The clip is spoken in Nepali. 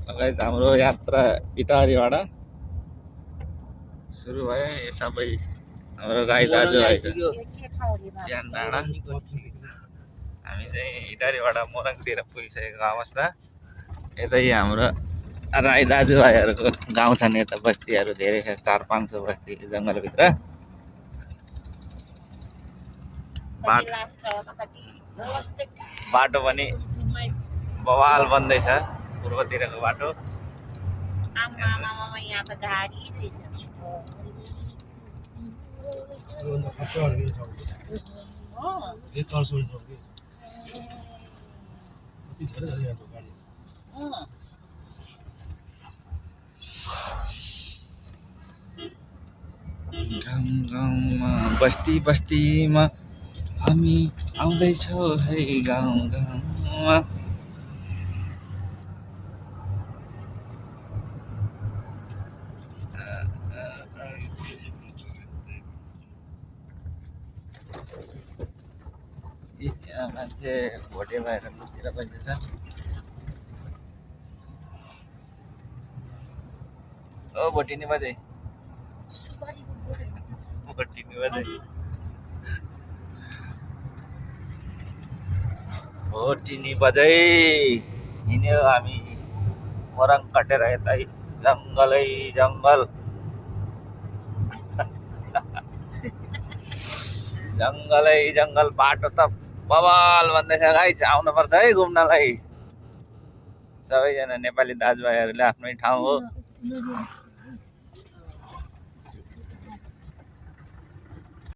गाइस हाम्रो यात्रा इटारीबाट सुरु भयो। यो सबै हाम्रो गाई दाजुभाइ छ च्यान डाँडा। हामी चाहिँ इटारीबाट मोरङतिर पुगिसकेको अवस्था। यतै हाम्रो राई दाजुभाइहरूको गाउँ छन्, यता बस्तीहरू धेरै छ, 400-500 बस्ती जङ्गलभित्र। बाटो पनि बवाल बन्दैछ पूर्वतिरको बाटो। गाउँ गाउँमा बस्ती बस्तीमा हामी आउँदैछौँ है गाउँ गाउँमा। मान्छे भोटे भएर मुतिर बसेछ। ओ भोटिनी बजे भोटिनी बजै हिँड्यो हामी मोरङ कटेर यतै जङ्गलै जङ्गल। जङ्गलै जङ्गल बाटो त बवाल भन्दैछ गाइस, आउनुपर्छ है घुम्नलाई। सबैजना नेपाली दाजुभाइहरूले आफ्नै ठाउँ हो।